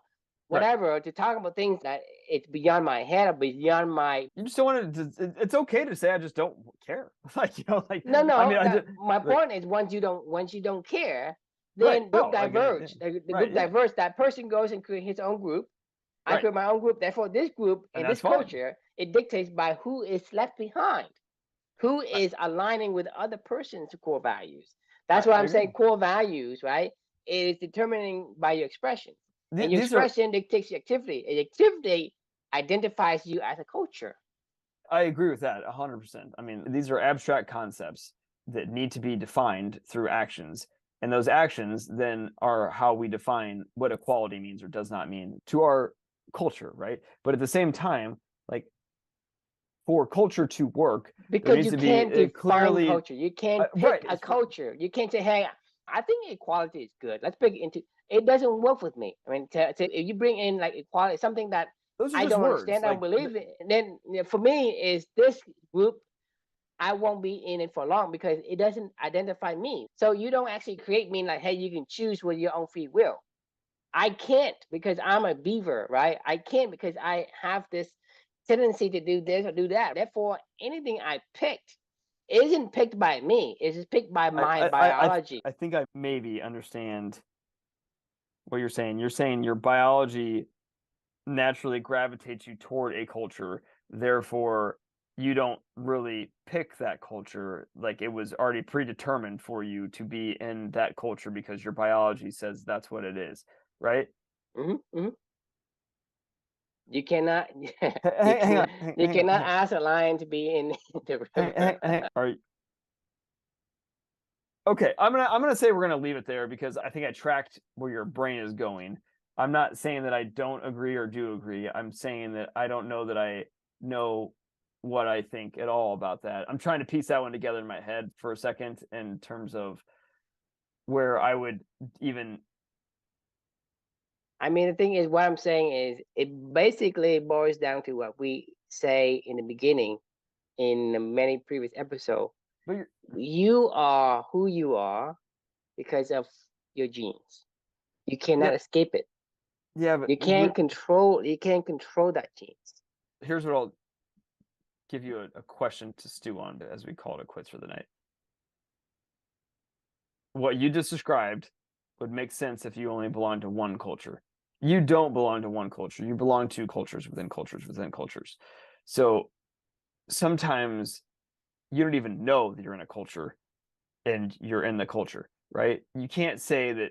whatever, right, to talk about things that it's beyond my head or beyond my. You just don't want to. It's okay to say I just don't care. Like No. I mean, my point is once you don't care, then right, group diverge. The group yeah. diverge. That person goes and create his own group. I create my own group. Therefore, this group and this culture, it dictates by who is left behind, who is aligning with other person's core values. That's why I'm saying core values, right? It is determining by your expression. And your expression dictates your activity. And activity identifies you as a culture. I agree with that 100%. I mean, these are abstract concepts that need to be defined through actions. And those actions then are how we define what equality means or does not mean to our culture, right? But at the same time, like, for culture to work, because you can't define culture. You can't pick a culture. You can't say, hey, I think equality is good. Let's pick it into. It doesn't work with me. I mean, if you bring in like equality, something that I don't understand, I don't believe it, then for me is this group, I won't be in it for long because it doesn't identify me. So you don't actually create me like, hey, you can choose with your own free will. I can't because I'm a beaver, right? I can't because I have this tendency to do this or do that. Therefore, anything I picked isn't picked by me. It's just picked by my biology. I think I maybe understand what you're saying. You're saying your biology naturally gravitates you toward a culture. Therefore, you don't really pick that culture. Like, it was already predetermined for you to be in that culture because your biology says that's what it is, right? You cannot. You cannot ask a lion to be in the river. Okay, I'm gonna say we're gonna leave it there because I think I tracked where your brain is going. I'm not saying that I don't agree or do agree. I'm saying that I don't know that I know what I think at all about that. I'm trying to piece that one together in my head for a second in terms of where I would even. I mean, the thing is, what I'm saying is, it basically boils down to what we say in the beginning in many previous episodes. You are who you are because of your genes. You cannot escape it. Yeah, but you can't control that genes. Here's what I'll give you a question to stew on as we call it quits for the night. What you just described would make sense if you only belong to one culture. You don't belong to one culture. You belong to cultures within cultures within cultures. So sometimes you don't even know that you're in a culture and you're in the culture, right? You can't say that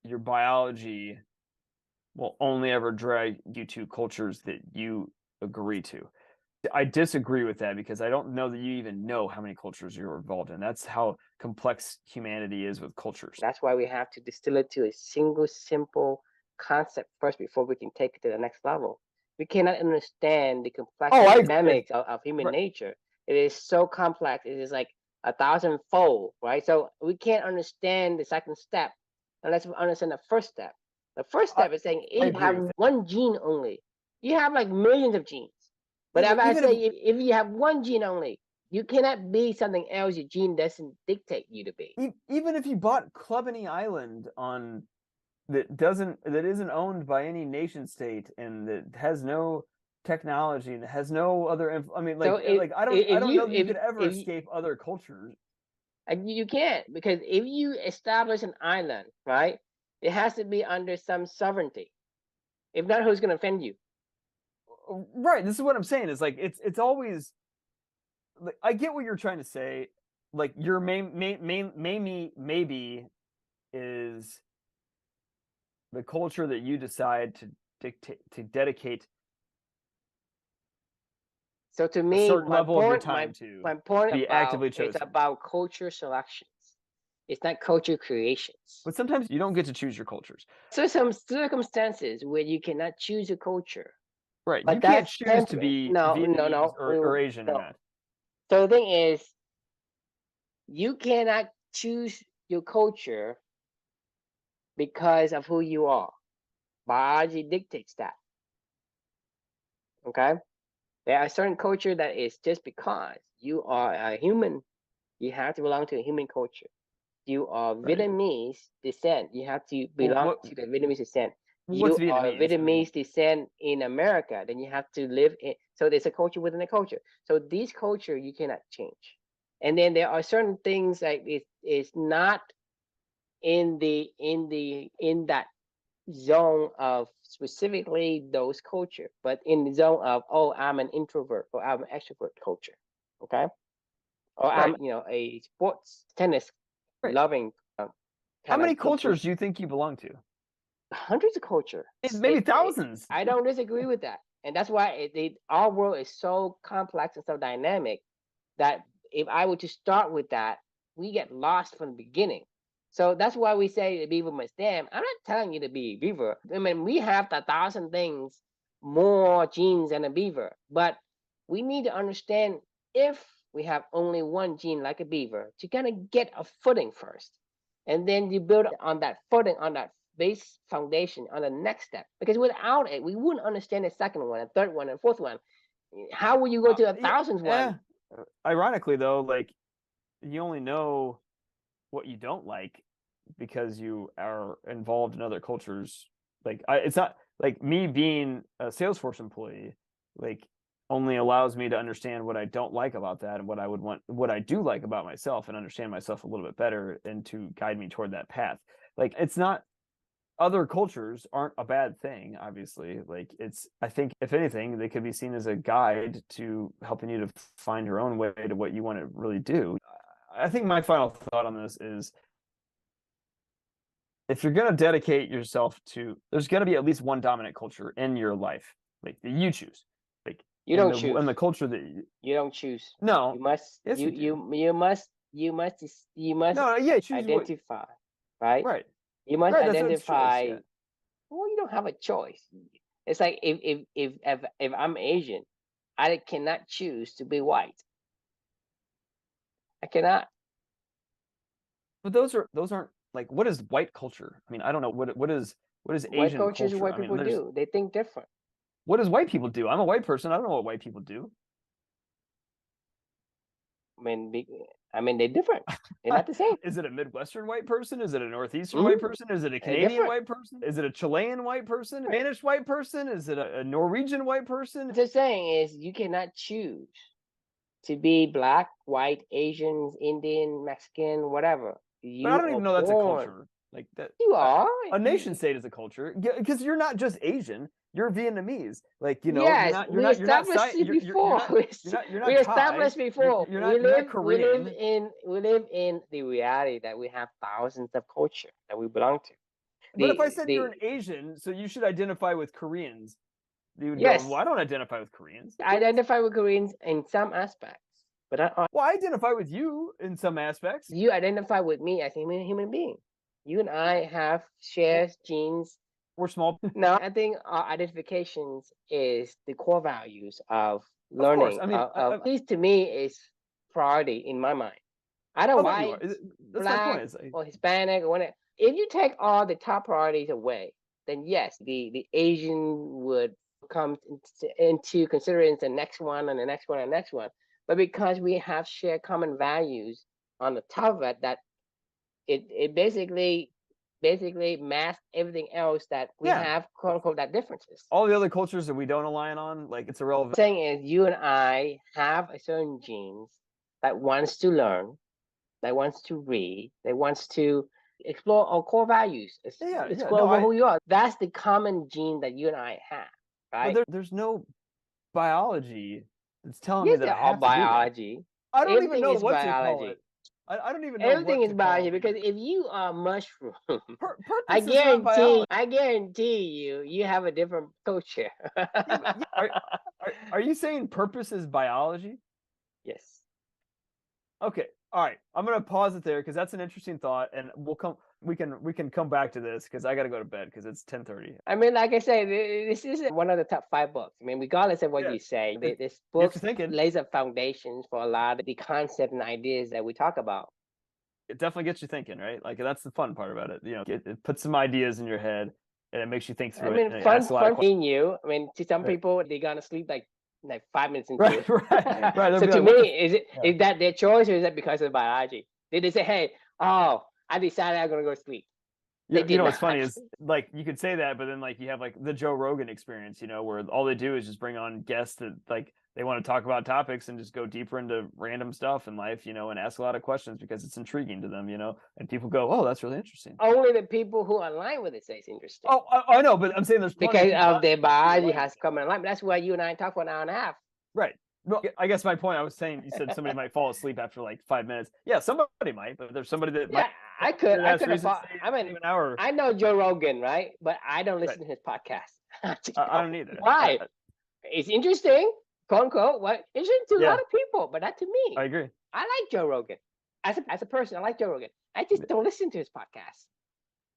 your biology will only ever drag you to cultures that you agree to. I disagree with that because I don't know that you even know how many cultures you're involved in. That's how complex humanity is with cultures. That's why we have to distill it to a single, simple concept first before we can take it to the next level. We cannot understand the complex dynamics of human nature. It is so complex. It is like 1,000-fold, right? So we can't understand the second step unless we understand the first step. The first step is saying if you have one gene only, you have like millions of genes. But if I say if you have one gene only, you cannot be something else your gene doesn't dictate you to be. Even if you bought Clubany Island that isn't owned by any nation state and that has no technology and has no other I mean, like, so I don't know that you could ever escape other cultures. You can't, because if you establish an island, right, it has to be under some sovereignty. If not, who's going to offend you? Right. This is what I'm saying. Is like it's always. Like, I get what you're trying to say. Like your maybe is the culture that you decide to dedicate. So to me, a certain level of your time my point be actively chosen. It's about culture selections. It's not culture creations. But sometimes you don't get to choose your cultures. So some circumstances where you cannot choose a culture. Right. But you can't choose to be Vietnamese or Asian or not. So the thing is, you cannot choose your culture because of who you are. Biology dictates that. Okay? There are certain culture that is just because you are a human, you have to belong to a human culture. You are Vietnamese descent, you have to belong to the Vietnamese descent. What's you are Vietnamese descent in America, then you have to live in. So there's a culture within a culture. So this culture you cannot change. And then there are certain things like it's not in that zone of specifically those culture, but in the zone of, oh, I'm an introvert or I'm an extrovert culture, okay, or I'm a sports tennis loving. How many cultures do you think you belong to? Hundreds of cultures, maybe thousands. I don't disagree with that, and that's why our world is so complex and so dynamic that if I were to start with that, we get lost from the beginning. So that's why we say the beaver must dam. I'm not telling you to be a beaver. I mean, we have 1,000 things more genes than a beaver, but we need to understand if we have only one gene like a beaver to kind of get a footing first, and then you build on that footing, on that base foundation, on the next step. Because without it, we wouldn't understand the second one, the third one, and fourth one. How will you go to 1,000th one? Ironically, though, like you only know what you don't like because you are involved in other cultures. Like it's not like me being a Salesforce employee, like only allows me to understand what I don't like about that and what I would want, what I do like about myself, and understand myself a little bit better and to guide me toward that path. Like it's not, other cultures aren't a bad thing, obviously. Like it's, I think if anything, they could be seen as a guide to helping you to find your own way to what you want to really do. I think my final thought on this is, if you're going to dedicate yourself to, there's going to be at least one dominant culture in your life, like that you choose. Like you don't choose. And the culture that you don't choose. No, you must. Yes, you must. No, yeah, choose identify. Right. Right. You must identify. Well, you don't have a choice. It's like if I'm Asian, I cannot choose to be white. I cannot. But those aren't like, what is white culture? I mean, I don't know what is White Asian culture is culture. what I mean, people do. They think different. what does white people do? I'm a white person. I don't know what white people do. I mean, they're different. They're not the same. Is it a Midwestern white person? Is it a Northeastern Mhm. white person? Is it a They're Canadian different. white person? Is it a Chilean white person? Spanish white person? Is it a Norwegian white person? What I'm saying is you cannot choose to be black, white, Asians, Indian, Mexican, whatever. But You I don't are even know that's a born. culture. Like that. You are. A nation state is a culture because you're not just Asian. You're Vietnamese. Like, you know, Yes, we established it before. you're We not established Thai. before. You're not Korean. We live in the reality that we have thousands of culture that we belong to. But if I said you're an Asian, so you should identify with Koreans, you would go, well, I don't identify with Koreans. I identify with Koreans in some aspects, but well, I identify with you in some aspects. You identify with me as a human being. You and I have shares, genes. We're small. No, I think our identifications is the core values of learning. Of course. I mean, at least to me, is priority in my mind. I don't know why black or Hispanic or whatever. If you take all the top priorities away, then yes, the Asian would come into consideration the next one and the next one and the next one. But because we have shared common values on the top of it, that it basically masks everything else that we have, quote unquote, that differences. All the other cultures that we don't align on, like, it's irrelevant. What I'm saying is you and I have a certain genes that wants to learn, that wants to read, that wants to explore our core values, explore who you are. That's the common gene that you and I have, right? But there's no biology that's telling me that I have biology. I don't even know what to call it. I don't even know. Everything is biology, because if you are a mushroom, I guarantee you have a different culture. Are you saying purpose is biology? Yes. Okay. All right. I'm gonna pause it there because that's an interesting thought, and we can come back to this because I gotta go to bed because it's 10:30. I mean, like I say, this is one of the top 5 books. I mean, regardless of what you say, this book lays a foundation for a lot of the concepts and ideas that we talk about. It definitely gets you thinking, right? Like, that's the fun part about it. You know, it puts some ideas in your head and it makes you think through it. Fun seeing you. I mean, to some people, they're gonna sleep like 5 minutes into it. Right. So to me, is that their choice, or is that because of biology? Did they say, hey, I decided I'm gonna go sleep? You know what's funny is, like, you could say that, but then, like, you have like the Joe Rogan experience, you know, where all they do is just bring on guests that, like, they want to talk about topics and just go deeper into random stuff in life, you know, and ask a lot of questions because it's intriguing to them, you know, and people go, oh, that's really interesting. Only the people who align with it say it's interesting. Oh, I know, but I'm saying there's because of their biology has come in alignment. That's why you and I talk for an hour and a half. Right. No, I guess my point, I was saying, you said somebody might fall asleep after like 5 minutes. Yeah, somebody might, but there's somebody that might. I could have. I mean, an hour. I know Joe Rogan, right? But I don't listen to his podcast. I don't either. Why? It's interesting, quote unquote. What? Interesting to a lot of people, but not to me. I agree. I like Joe Rogan as a person. I like Joe Rogan. I just don't listen to his podcast.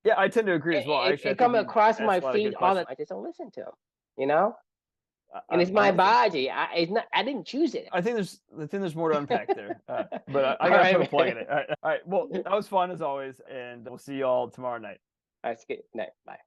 Yeah, I tend to agree as well. It comes across my feed all the time. I just don't listen to him. You know. And it's my biology. I didn't choose it. I think there's more to unpack there. But I gotta put a plug in it. All right. Well, that was fun as always, and we'll see you all tomorrow night. All right, good night. Bye.